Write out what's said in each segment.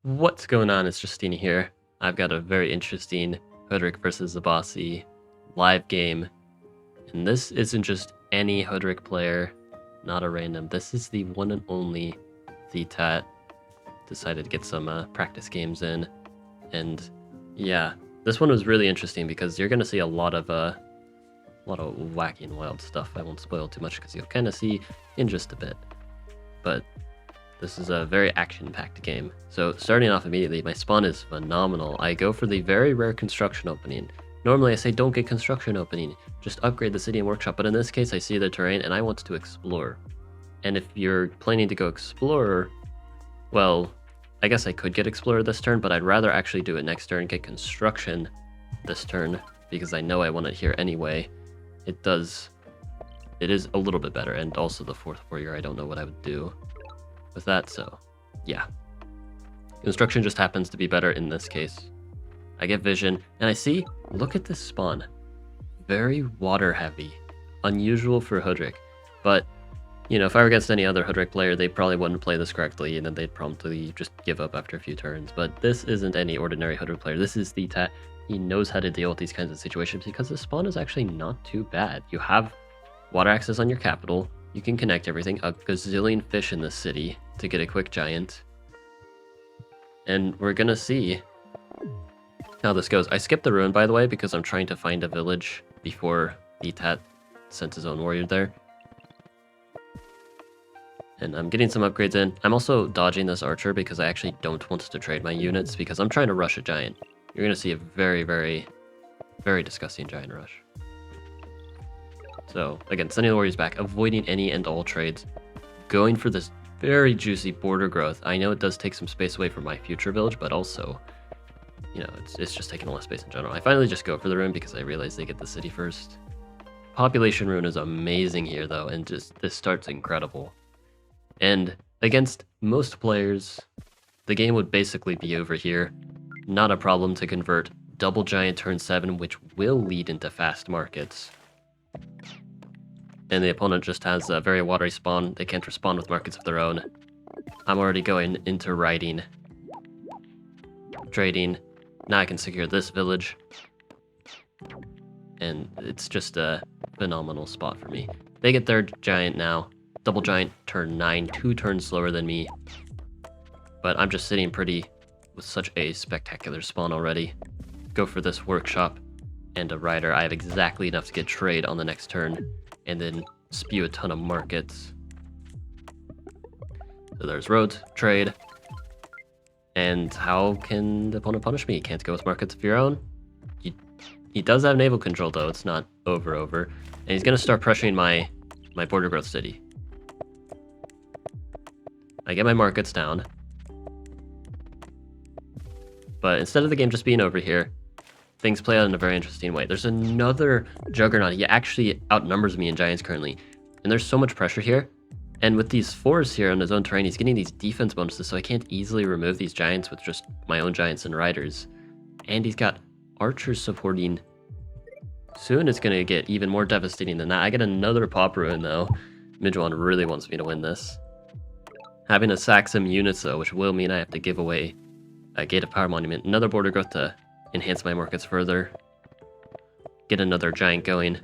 What's going on? It's Justeeni here. I've got a very interesting Hoodrick versus the Bossy live game. And this isn't just any Hoodrick player, not a random. This is the one and only Tat. Decided to get some practice games in. And yeah, this one was really interesting because you're going to see a lot of wacky and wild stuff. I won't spoil too much because you'll kind of see in just a bit. But this is a very action-packed game. So starting off immediately, my spawn is phenomenal. I go for the very rare construction opening. Normally I say don't get construction opening, just upgrade the city and workshop, but in this case I see the terrain and I want to explore. And if you're planning to go explorer, well, I guess I could get explorer this turn, but I'd rather actually do it next turn, get construction this turn, because I know I want it here anyway. It is a little bit better, and also the fourth warrior, I don't know what I would do with that, so yeah. Construction just happens to be better in this case. I get vision, and I see, look at this spawn. Very water heavy. Unusual for Hoodrick. But, you know, if I were against any other Hoodrick player, they probably wouldn't play this correctly, and then they'd promptly just give up after a few turns. But this isn't any ordinary Hoodrick player. This is Tat. He knows how to deal with these kinds of situations because the spawn is actually not too bad. You have water access on your capital. You can connect everything, a gazillion fish in the city to get a quick giant. And we're gonna see how this goes. I skipped the ruin, by the way, because I'm trying to find a village before Tat sent his own warrior there. And I'm getting some upgrades in. I'm also dodging this archer because I actually don't want to trade my units because I'm trying to rush a giant. You're gonna see a very, very, very disgusting giant rush. So, again, sending the warriors back, avoiding any and all trades, going for this very juicy border growth. I know it does take some space away from my future village, but also, you know, it's just taking a lot of space in general. I finally just go for the ruin because I realize they get the city first. Population ruin is amazing here, though, and just this start's incredible. And against most players, the game would basically be over here. Not a problem to convert double giant turn 7, which will lead into fast markets. And the opponent just has a very watery spawn. They can't respond with markets of their own. I'm already going into writing, trading. Now I can secure this village. And it's just a phenomenal spot for me. They get their giant now. Double giant turn 9, 2 turns slower than me. But I'm just sitting pretty with such a spectacular spawn already. Go for this workshop and a rider. I have exactly enough to get trade on the next turn. And then spew a ton of markets. So there's roads, trade. And how can the opponent punish me? You can't go with markets of your own. He does have naval control, though. It's not over. And he's going to start pressuring my border growth city. I get my markets down. But instead of the game just being over here, things play out in a very interesting way. There's another Juggernaut. He actually outnumbers me in giants currently. And there's so much pressure here. And with these 4s here on his own terrain, he's getting these defense bonuses, so I can't easily remove these giants with just my own giants and riders. And he's got archers supporting. Soon it's going to get even more devastating than that. I get another pop ruin, though. Midjuan really wants me to win this. Having to sack some units, though, which will mean I have to give away a Gate of Power Monument, another border growth to enhance my markets further. Get another giant going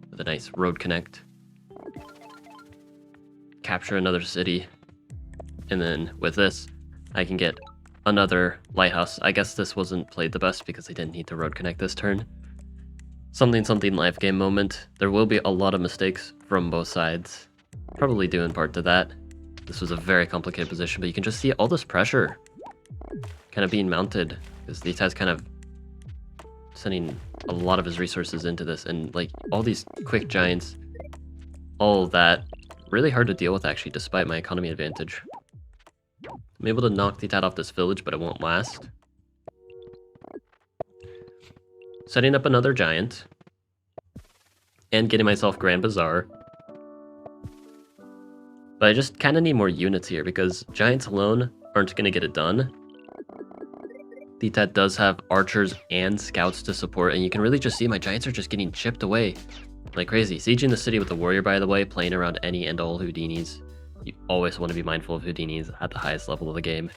with a nice road connect. Capture another city. And then with this, I can get another lighthouse. I guess this wasn't played the best because I didn't need to road connect this turn. Something live game moment. There will be a lot of mistakes from both sides. Probably due in part to that. This was a very complicated position, but you can just see all this pressure kind of being mounted because these guys kind of sending a lot of his resources into this, and like all these quick giants, all of that, really hard to deal with actually, despite my economy advantage. I'm able to knock Tat off this village, but it won't last. Setting up another giant, and getting myself Grand Bazaar. But I just kind of need more units here, because giants alone aren't going to get it done. Tat does have archers and scouts to support, and you can really just see my giants are just getting chipped away like crazy. Sieging the city with a warrior, by the way, playing around any and all Houdinis. You always want to be mindful of Houdinis at the highest level of the game.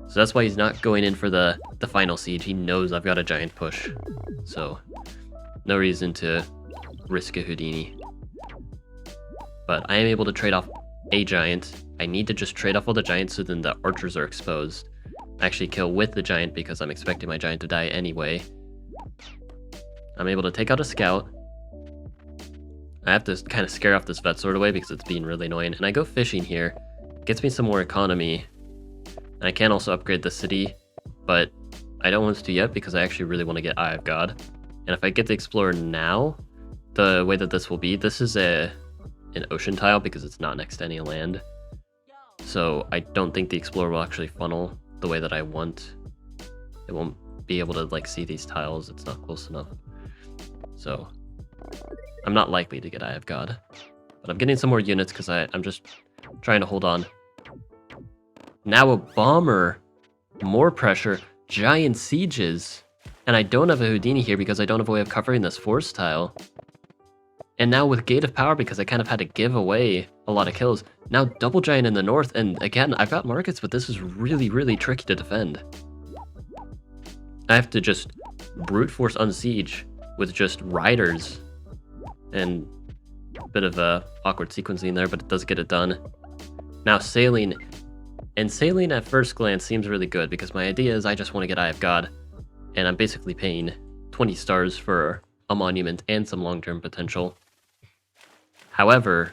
So that's why he's not going in for the final siege. He knows I've got a giant push. So no reason to risk a Houdini. But I am able to trade off a giant. I need to just trade off all the giants so then the archers are exposed. I actually kill with the giant because I'm expecting my giant to die anyway. I'm able to take out a scout. I have to kind of scare off this vet sword away because it's being really annoying. And I go fishing here. Gets me some more economy. And I can also upgrade the city, but I don't want to yet because I actually really want to get Eye of God. And if I get the Explorer now, the way that this will be, this is an ocean tile because it's not next to any land. So I don't think the Explorer will actually funnel the way that I want. It won't be able to like see these tiles. It's not close enough. So I'm not likely to get Eye of God. But I'm getting some more units because I'm just trying to hold on. Now a bomber, more pressure, giant sieges, and I don't have a Houdini here because I don't have a way of covering this force tile. And now with Gate of Power, because I kind of had to give away a lot of kills, now double giant in the north, and again, I've got markets, but this is really, really tricky to defend. I have to just brute force unsiege with just riders, and a bit of a awkward sequencing there, but it does get it done. Now sailing. And sailing at first glance seems really good because my idea is I just want to get Eye of God, and I'm basically paying 20 stars for a monument and some long-term potential. However,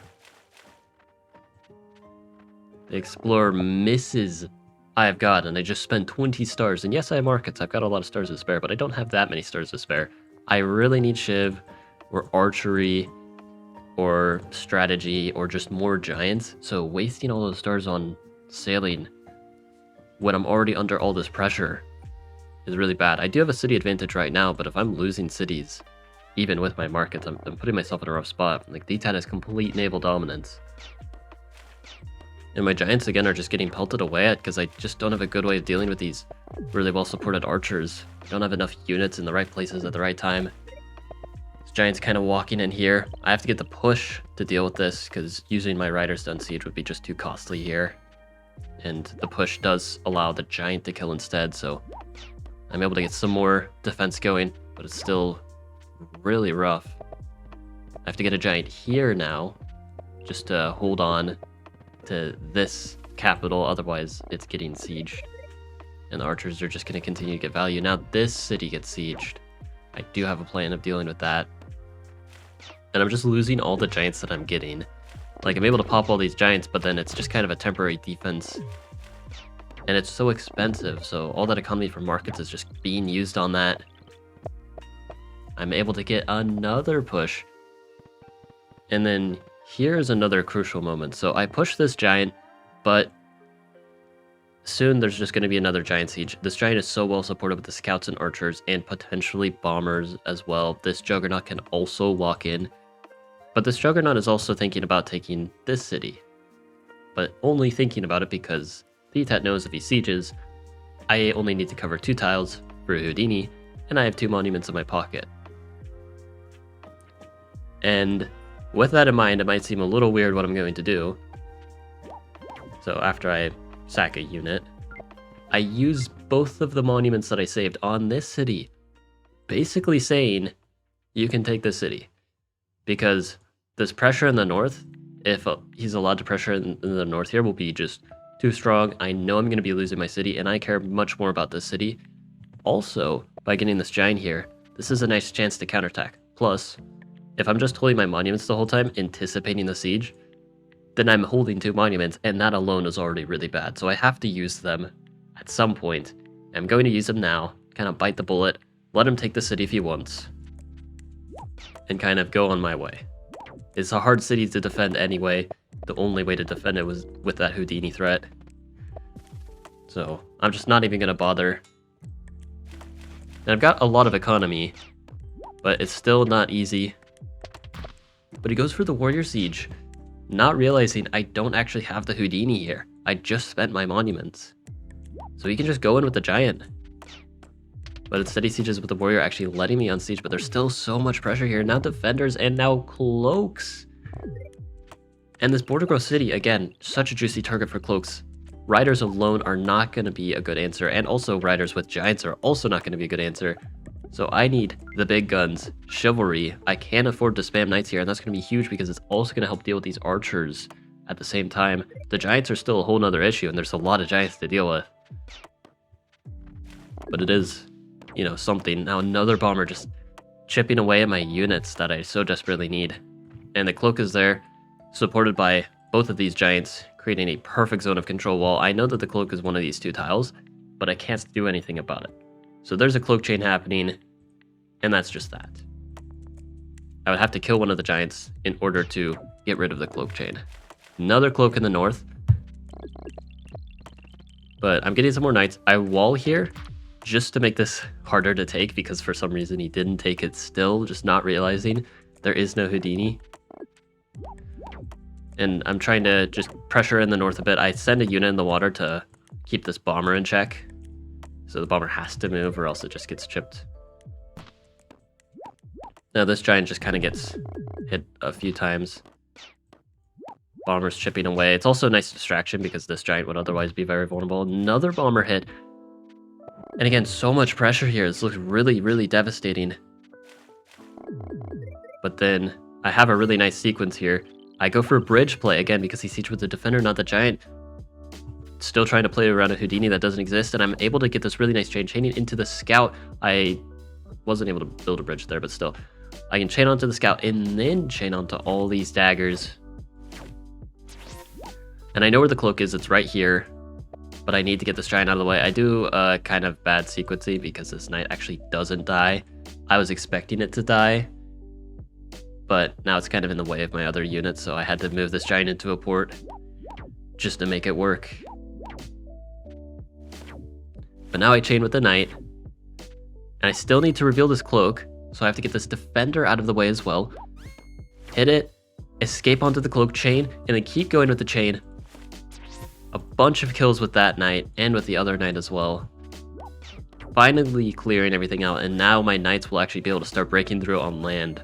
the Explorer misses Eye of God, and I just spent 20 stars. And yes, I have markets. I've got a lot of stars to spare, but I don't have that many stars to spare. I really need Shiv, or archery, or strategy, or just more giants. So wasting all those stars on sailing when I'm already under all this pressure is really bad. I do have a city advantage right now, but if I'm losing cities, even with my markets, I'm putting myself in a rough spot. Like, DTAT has complete naval dominance. And my giants, again, are just getting pelted away at because I just don't have a good way of dealing with these really well-supported archers. I don't have enough units in the right places at the right time. This giant's kind of walking in here. I have to get the push to deal with this because using my riders to unsiege would be just too costly here. And the push does allow the giant to kill instead, so I'm able to get some more defense going, but it's still really rough. I have to get a giant here now, just to hold on to this capital, otherwise it's getting sieged. And the archers are just going to continue to get value. Now this city gets sieged. I do have a plan of dealing with that. And I'm just losing all the giants that I'm getting. Like, I'm able to pop all these giants, but then it's just kind of a temporary defense. And it's so expensive, so all that economy from markets is just being used on that. I'm able to get another push. And then here's another crucial moment. So I push this giant, but soon there's just going to be another giant siege. This giant is so well supported with the scouts and archers and potentially bombers as well. This juggernaut can also walk in. But this juggernaut is also thinking about taking this city. But only thinking about it because DTAT knows if he sieges, I only need to cover 2 tiles for Houdini, and I have 2 monuments in my pocket. And with that in mind, it might seem a little weird what I'm going to do. So after I sack a unit, I use both of the monuments that I saved on this city, basically saying, you can take this city. Because this pressure in the north, if he's allowed to pressure in the north here, will be just too strong. I know I'm going to be losing my city, and I care much more about this city. Also, by getting this giant here, this is a nice chance to counterattack. Plus, if I'm just holding my monuments the whole time, anticipating the siege, then I'm holding 2 monuments, and that alone is already really bad. So I have to use them at some point. I'm going to use them now, kind of bite the bullet, let him take the city if he wants, and kind of go on my way. It's a hard city to defend anyway. The only way to defend it was with that Houdini threat. So I'm just not even going to bother. And I've got a lot of economy, but it's still not easy. But he goes for the Warrior Siege, not realizing I don't actually have the Houdini here. I just spent my monuments. So he can just go in with the giant. But instead he sieges with the warrior, actually letting me unsiege, but there's still so much pressure here. Now defenders and now cloaks. And this border growth city, again, such a juicy target for cloaks. riders alone are not going to be a good answer, and also riders with giants are also not going to be a good answer. So I need the big guns, chivalry. I can't afford to spam knights here, and that's going to be huge because it's also going to help deal with these archers at the same time. The giants are still a whole nother issue, and there's a lot of giants to deal with. But it is, you know, something. Now another bomber just chipping away at my units that I so desperately need. And the cloak is there, supported by both of these giants, creating a perfect zone of control wall. I know that the cloak is one of these two tiles, but I can't do anything about it. So there's a cloak chain happening, and that's just that. I would have to kill one of the giants in order to get rid of the cloak chain. Another cloak in the north. But I'm getting some more knights. I wall here just to make this harder to take because for some reason he didn't take it still, just not realizing there is no Houdini. And I'm trying to just pressure in the north a bit. I send a unit in the water to keep this bomber in check. So the bomber has to move or else it just gets chipped. Now this giant just kind of gets hit a few times. Bomber's chipping away. It's also a nice distraction because this giant would otherwise be very vulnerable. Another bomber hit. And again, so much pressure here. This looks really, really devastating. But then I have a really nice sequence here. I go for a bridge play again because he sieged with the defender, not the giant. Still trying to play around a Houdini that doesn't exist, and I'm able to get this really nice chain chaining into the scout. I wasn't able to build a bridge there, but still. I can chain onto the scout and then chain onto all these daggers. And I know where the cloak is, it's right here. But I need to get this giant out of the way. I do kind of bad sequencing because this knight actually doesn't die. I was expecting it to die, but now it's kind of in the way of my other units, so I had to move this giant into a port just to make it work. But now I chain with the knight, and I still need to reveal this cloak, so I have to get this defender out of the way as well. Hit it, escape onto the cloak, chain, and then keep going with the chain. A bunch of kills with that knight, and with the other knight as well. Finally clearing everything out, and now my knights will actually be able to start breaking through on land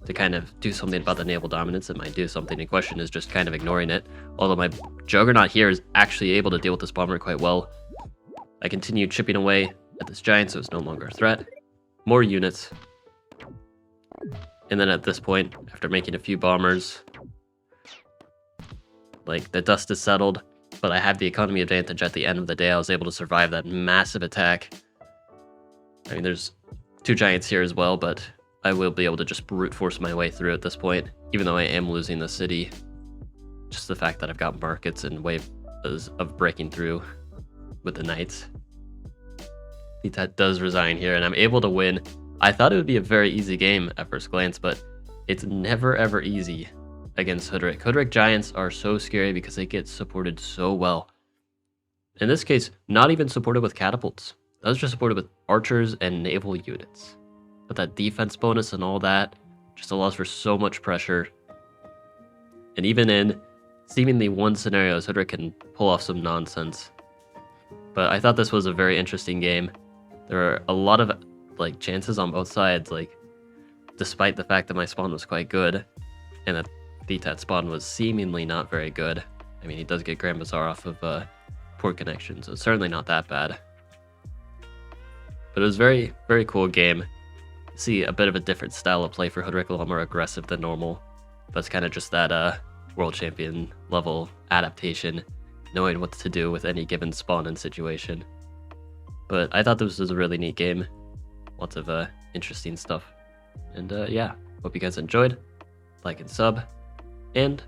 to kind of do something about the naval dominance. It might do something. In question is just kind of ignoring it. Although my Juggernaut here is actually able to deal with this bomber quite well. I continue chipping away at this giant, so it's no longer a threat. More units. And then at this point, after making a few bombers, like, the dust is settled, but I have the economy advantage at the end of the day. I was able to survive that massive attack. I mean, there's two giants here as well, but I will be able to just brute force my way through at this point, even though I am losing the city. Just the fact that I've got markets and ways of breaking through with the knights. That does resign here, and I'm able to win. I thought it would be a very easy game at first glance, but it's never ever easy against Hoodrick. Hoodrick giants are so scary because they get supported so well. In this case, not even supported with catapults. That was just supported with archers and naval units. But that defense bonus and all that just allows for so much pressure. And even in seemingly one scenario, Hoodrick can pull off some nonsense. But I thought this was a very interesting game. There are a lot of chances on both sides, despite the fact that my spawn was quite good and that Thitat spawn was seemingly not very good. I mean, he does get Grand Bazaar off of port connection, so it's certainly not that bad. But it was very, very cool game. See a bit of a different style of play for Hoodrick, a lot more aggressive than normal. But it's kind of just that world champion level adaptation, knowing what to do with any given spawn and situation. But I thought this was a really neat game. Lots of interesting stuff. And yeah, hope you guys enjoyed. Like and sub. And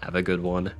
have a good one.